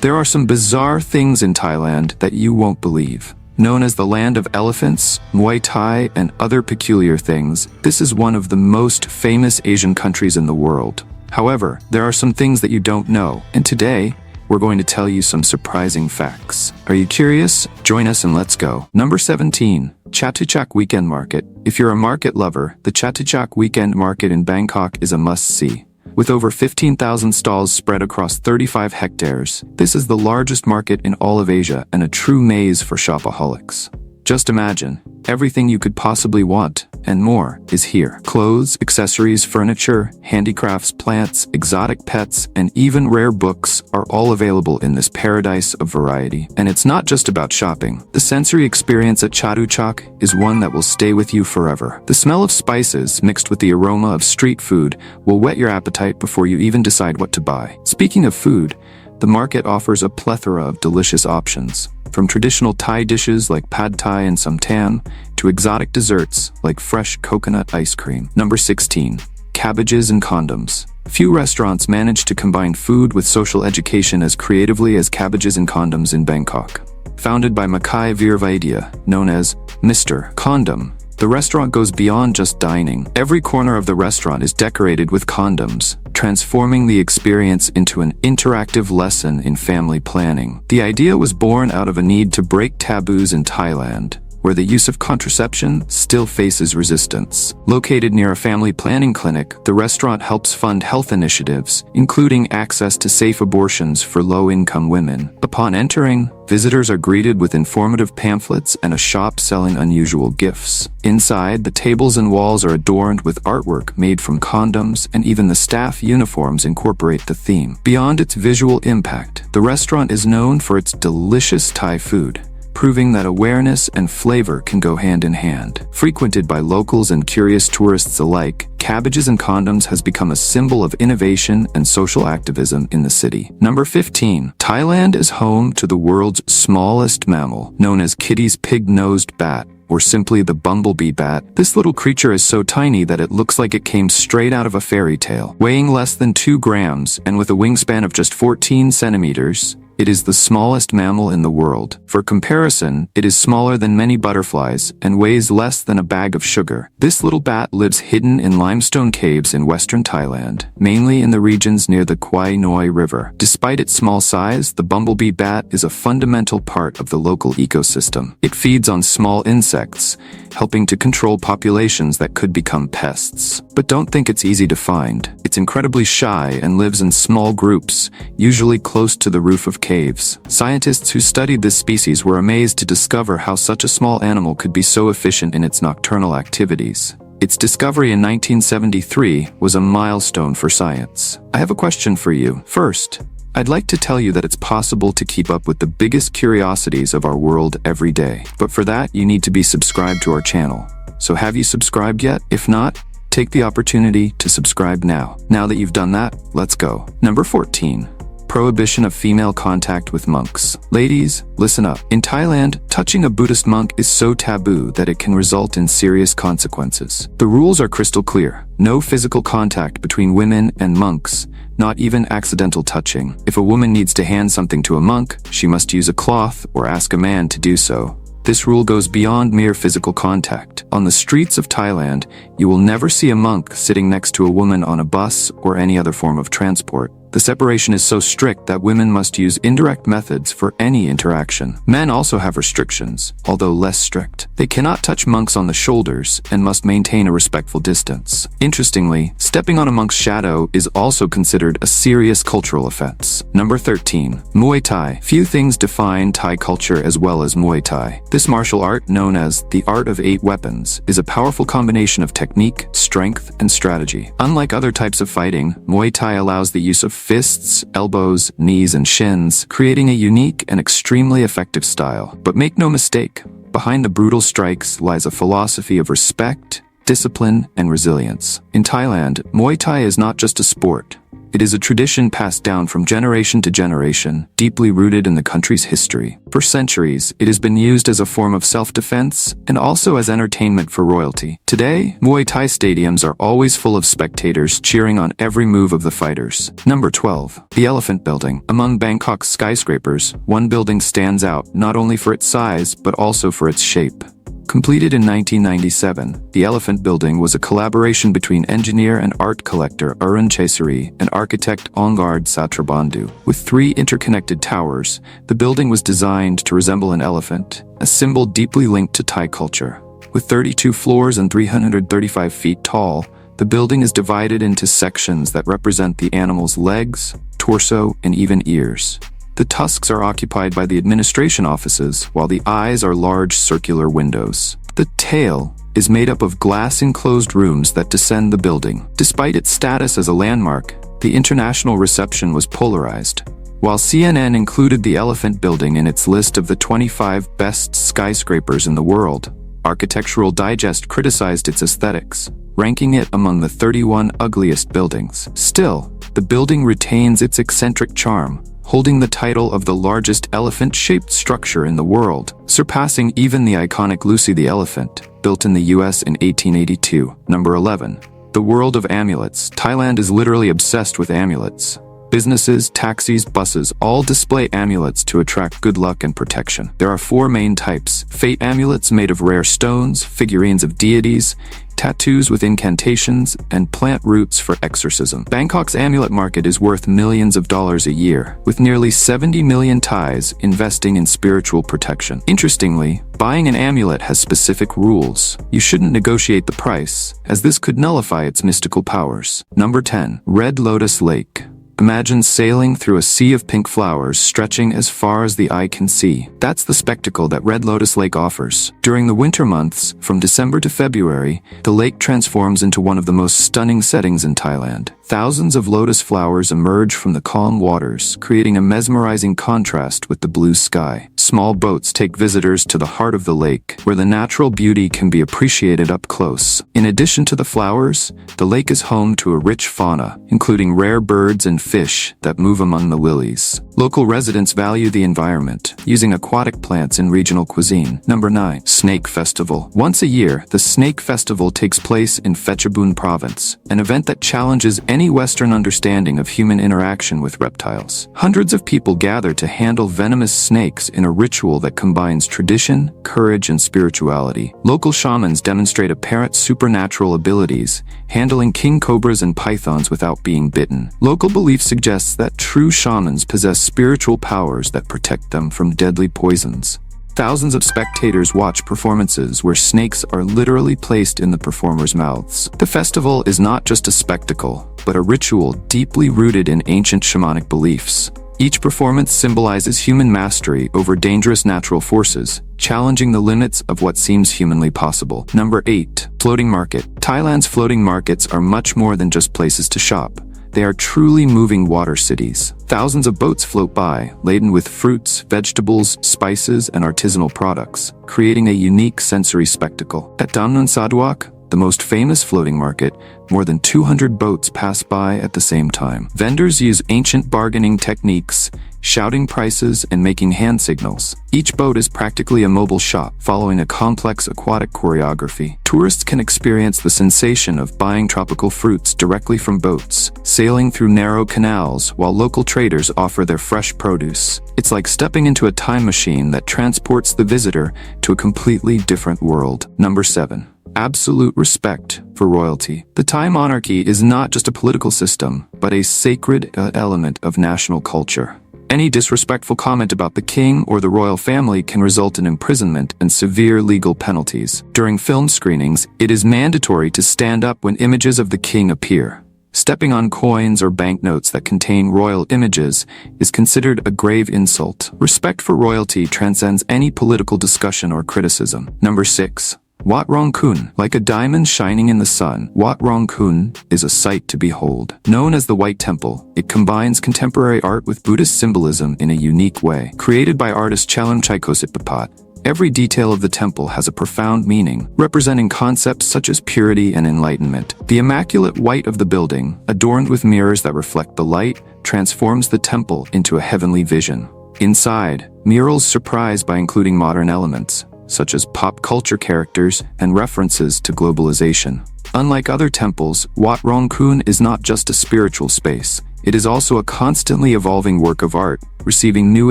There are some bizarre things in Thailand that you won't believe. Known as the land of elephants, Muay Thai, and other peculiar things, this is one of the most famous Asian countries in the world. However, there are some things that you don't know, and today, we're going to tell you some surprising facts. Are you curious? Join us and let's go. Number 17. Chatuchak Weekend Market. If you're a market lover, the Chatuchak Weekend Market in Bangkok is a must-see. With over 15,000 stalls spread across 35 hectares, this is the largest market in all of Asia and a true maze for shopaholics. Just imagine, everything you could possibly want, and more, is here. Clothes, accessories, furniture, handicrafts, plants, exotic pets, and even rare books are all available in this paradise of variety. And it's not just about shopping. The sensory experience at Chatuchak is one that will stay with you forever. The smell of spices mixed with the aroma of street food will whet your appetite before you even decide what to buy. Speaking of food, the market offers a plethora of delicious options. From traditional Thai dishes like pad Thai and samtam, to exotic desserts like fresh coconut ice cream. Number 16. Cabbages and condoms. Few restaurants manage to combine food with social education as creatively as Cabbages and Condoms in Bangkok. Founded by Makai Virvaidya, known as Mr. Condom, the restaurant goes beyond just dining. Every corner of the restaurant is decorated with condoms, transforming the experience into an interactive lesson in family planning. The idea was born out of a need to break taboos in Thailand, where the use of contraception still faces resistance. Located near a family planning clinic, the restaurant helps fund health initiatives, including access to safe abortions for low-income women. Upon entering, visitors are greeted with informative pamphlets and a shop selling unusual gifts. Inside, the tables and walls are adorned with artwork made from condoms, and even the staff uniforms incorporate the theme. Beyond its visual impact, the restaurant is known for its delicious Thai food, proving that awareness and flavor can go hand in hand. Frequented by locals and curious tourists alike, Cabbages and Condoms has become a symbol of innovation and social activism in the city. Number 15. Thailand is home to the world's smallest mammal, known as Kitty's pig-nosed bat, or simply the bumblebee bat. This little creature is so tiny that it looks like it came straight out of a fairy tale. Weighing less than 2 grams and with a wingspan of just 14 centimeters, it is the smallest mammal in the world. For comparison, it is smaller than many butterflies and weighs less than a bag of sugar. This little bat lives hidden in limestone caves in western Thailand, mainly in the regions near the Kwai Noi River. Despite its small size, the bumblebee bat is a fundamental part of the local ecosystem. It feeds on small insects, helping to control populations that could become pests. But don't think it's easy to find. It's incredibly shy and lives in small groups, usually close to the roof of caves. Scientists who studied this species were amazed to discover how such a small animal could be so efficient in its nocturnal activities. Its discovery in 1973 was a milestone for science. I have a question for you. First, I'd like to tell you that it's possible to keep up with the biggest curiosities of our world every day. But for that, you need to be subscribed to our channel. So have you subscribed yet? If not, take the opportunity to subscribe now. Now that you've done that, let's go. Number 14. Prohibition of female contact with monks. Ladies, listen up. In Thailand, touching a Buddhist monk is so taboo that it can result in serious consequences. The rules are crystal clear. No physical contact between women and monks, not even accidental touching. If a woman needs to hand something to a monk, she must use a cloth or ask a man to do so. This rule goes beyond mere physical contact. On the streets of Thailand, you will never see a monk sitting next to a woman on a bus or any other form of transport. The separation is so strict that women must use indirect methods for any interaction. Men also have restrictions, although less strict. They cannot touch monks on the shoulders and must maintain a respectful distance. Interestingly, stepping on a monk's shadow is also considered a serious cultural offense. Number 13. Muay Thai. Few things define Thai culture as well as Muay Thai. This martial art, known as the art of 8 weapons, is a powerful combination of technique, strength, and strategy. Unlike other types of fighting, Muay Thai allows the use of fists, elbows, knees, and shins, creating a unique and extremely effective style. But make no mistake, behind the brutal strikes lies a philosophy of respect, discipline, and resilience. In Thailand, Muay Thai is not just a sport. It is a tradition passed down from generation to generation, deeply rooted in the country's history. For centuries, it has been used as a form of self-defense and also as entertainment for royalty. Today, Muay Thai stadiums are always full of spectators cheering on every move of the fighters. Number 12. The Elephant Building. Among Bangkok's skyscrapers, one building stands out not only for its size, but also for its shape. Completed in 1997, the Elephant Building was a collaboration between engineer and art collector Aroan Shrine and architect Ongard Satrabandhu. With 3 interconnected towers, the building was designed to resemble an elephant, a symbol deeply linked to Thai culture. With 32 floors and 335 feet tall, the building is divided into sections that represent the animal's legs, torso, and even ears. The tusks are occupied by the administration offices, while the eyes are large circular windows. The tail is made up of glass-enclosed rooms that descend the building. Despite its status as a landmark, the international reception was polarized. While CNN included the Elephant Building in its list of the 25 best skyscrapers in the world, Architectural Digest criticized its aesthetics, ranking it among the 31 ugliest buildings. Still, the building retains its eccentric charm, holding the title of the largest elephant-shaped structure in the world, surpassing even the iconic Lucy the Elephant, built in the US in 1882. Number 11. The world of amulets. Thailand is literally obsessed with amulets. Businesses, taxis, buses all display amulets to attract good luck and protection. There are 4 main types: fate amulets made of rare stones, figurines of deities, tattoos with incantations, and plant roots for exorcism. Bangkok's amulet market is worth millions of dollars a year, with nearly 70 million Thais investing in spiritual protection. Interestingly, buying an amulet has specific rules. You shouldn't negotiate the price, as this could nullify its mystical powers. Number 10. Red Lotus Lake. Imagine sailing through a sea of pink flowers stretching as far as the eye can see. That's the spectacle that Red Lotus Lake offers. During the winter months, from December to February, the lake transforms into one of the most stunning settings in Thailand. Thousands of lotus flowers emerge from the calm waters, creating a mesmerizing contrast with the blue sky. Small boats take visitors to the heart of the lake, where the natural beauty can be appreciated up close. In addition to the flowers, the lake is home to a rich fauna, including rare birds and fish that move among the lilies. Local residents value the environment, using aquatic plants in regional cuisine. Number 9. Snake Festival. Once a year, the Snake Festival takes place in Phetchabun Province, an event that challenges any Western understanding of human interaction with reptiles. Hundreds of people gather to handle venomous snakes in a ritual that combines tradition, courage, and spirituality. Local shamans demonstrate apparent supernatural abilities, handling king cobras and pythons without being bitten. Local belief suggests that true shamans possess spiritual powers that protect them from deadly poisons. Thousands of spectators watch performances where snakes are literally placed in the performers' mouths. The festival is not just a spectacle, but a ritual deeply rooted in ancient shamanic beliefs. Each performance symbolizes human mastery over dangerous natural forces, challenging the limits of what seems humanly possible. Number 8. Floating Market. Thailand's floating markets are much more than just places to shop. They are truly moving water cities. Thousands of boats float by, laden with fruits, vegetables, spices, and artisanal products, creating a unique sensory spectacle. At Damnon Saduak, the most famous floating market, more than 200 boats pass by at the same time. Vendors use ancient bargaining techniques, shouting prices and making hand signals. Each boat is practically a mobile shop, following a complex aquatic choreography. Tourists can experience the sensation of buying tropical fruits directly from boats, sailing through narrow canals while local traders offer their fresh produce. It's like stepping into a time machine that transports the visitor to a completely different world. Number 7. Absolute respect for royalty. The Thai monarchy is not just a political system, but a sacred element of national culture. Any disrespectful comment about the king or the royal family can result in imprisonment and severe legal penalties. During film screenings, it is mandatory to stand up when images of the king appear. Stepping on coins or banknotes that contain royal images is considered a grave insult. Respect for royalty transcends any political discussion or criticism. Number 6. Wat Kun. Like a diamond shining in the sun, Wat Kun is a sight to behold. Known as the White Temple, it combines contemporary art with Buddhist symbolism in a unique way. Created by artist Chalum Chaikositpapat, Every detail of the temple has a profound meaning, representing concepts such as purity and enlightenment. The immaculate white of the building, adorned with mirrors that reflect the light, transforms the temple into a heavenly vision. Inside, murals surprise by including modern elements, such as pop culture characters and references to globalization. Unlike other temples, Wat Rongkun is not just a spiritual space. It is also a constantly evolving work of art, receiving new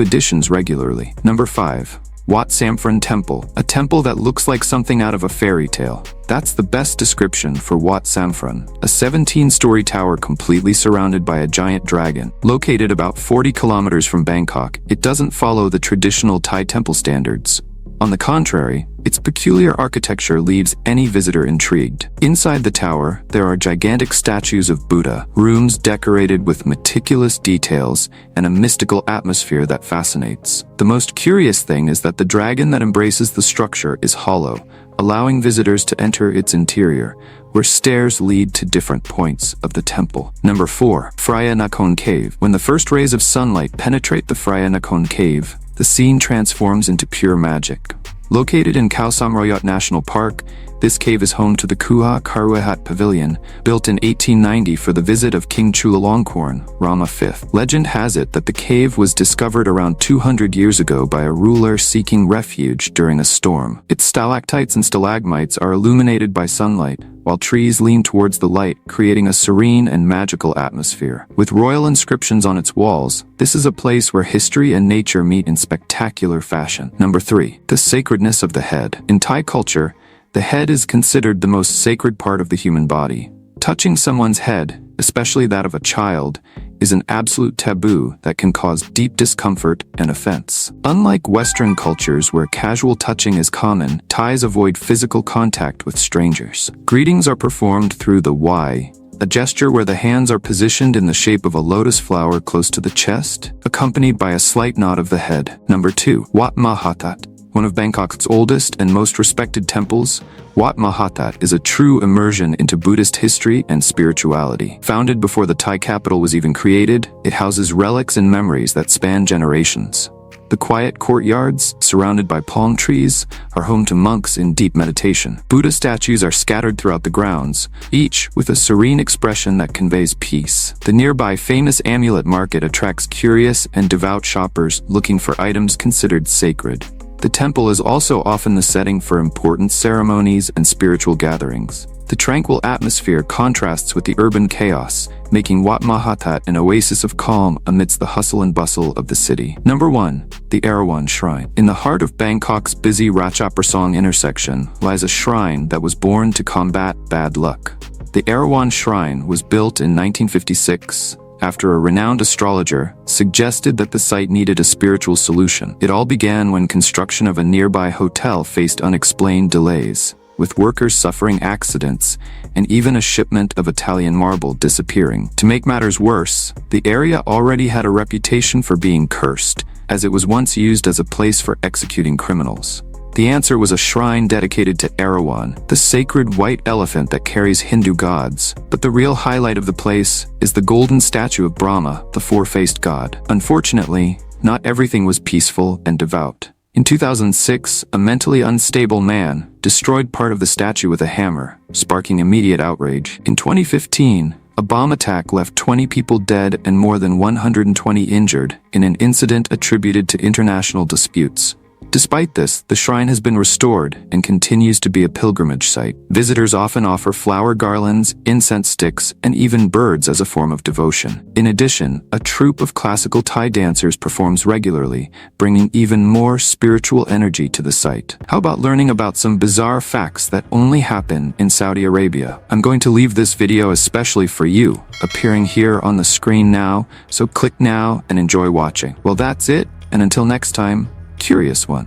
additions regularly. Number 5. Wat Samron Temple, a temple that looks like something out of a fairy tale. That's the best description for Wat Samron, a 17-story tower completely surrounded by a giant dragon. Located about 40 kilometers from Bangkok, it doesn't follow the traditional Thai temple standards. On the contrary, its peculiar architecture leaves any visitor intrigued. Inside the tower, there are gigantic statues of Buddha, rooms decorated with meticulous details, and a mystical atmosphere that fascinates. The most curious thing is that the dragon that embraces the structure is hollow, allowing visitors to enter its interior, where stairs lead to different points of the temple. Number 4. Phra Nakhon Cave. When the first rays of sunlight penetrate the Phra Nakhon Cave, the scene transforms into pure magic. Located in Khao Samroyot National Park, this cave is home to the Kuha Karuahat Pavilion, built in 1890 for the visit of King Chulalongkorn, Rama V. Legend has it that the cave was discovered around 200 years ago by a ruler seeking refuge during a storm. Its stalactites and stalagmites are illuminated by sunlight, while trees lean towards the light, creating a serene and magical atmosphere. With royal inscriptions on its walls, this is a place where history and nature meet in spectacular fashion. Number 3. The sacredness of the head. In Thai culture, the head is considered the most sacred part of the human body. Touching someone's head, especially that of a child, is an absolute taboo that can cause deep discomfort and offense. Unlike Western cultures where casual touching is common, Thais avoid physical contact with strangers. Greetings are performed through the Y, a gesture where the hands are positioned in the shape of a lotus flower close to the chest, accompanied by a slight nod of the head. Number 2. Wat Mahat. One of Bangkok's oldest and most respected temples, Wat Mahat is a true immersion into Buddhist history and spirituality. Founded before the Thai capital was even created, it houses relics and memories that span generations. The quiet courtyards, surrounded by palm trees, are home to monks in deep meditation. Buddha statues are scattered throughout the grounds, each with a serene expression that conveys peace. The nearby famous Amulet market attracts curious and devout shoppers looking for items considered sacred. The temple is also often the setting for important ceremonies and spiritual gatherings. The tranquil atmosphere contrasts with the urban chaos, making Wat Mahat an oasis of calm amidst the hustle and bustle of the city. Number 1. The Aroan Shrine. In the heart of Bangkok's busy Ratchaprasong intersection lies a shrine that was born to combat bad luck. The Aroan Shrine was built in 1956, after a renowned astrologer suggested that the site needed a spiritual solution. It all began when construction of a nearby hotel faced unexplained delays, with workers suffering accidents and even a shipment of Italian marble disappearing. To make matters worse, the area already had a reputation for being cursed, as it was once used as a place for executing criminals. The answer was a shrine dedicated to Aroan, the sacred white elephant that carries Hindu gods. But the real highlight of the place is the golden statue of Brahma, the four-faced god. Unfortunately, not everything was peaceful and devout. In 2006, a mentally unstable man destroyed part of the statue with a hammer, sparking immediate outrage. In 2015, a bomb attack left 20 people dead and more than 120 injured in an incident attributed to international disputes. Despite this, the shrine has been restored and continues to be a pilgrimage site. Visitors often offer flower garlands, incense sticks, and even birds as a form of devotion. In addition, a troupe of classical Thai dancers performs regularly, bringing even more spiritual energy to the site. How about learning about some bizarre facts that only happen in Saudi Arabia? I'm going to leave this video especially for you, appearing here on the screen now, so click now and enjoy watching. Well, that's it, and until next time, Curious One.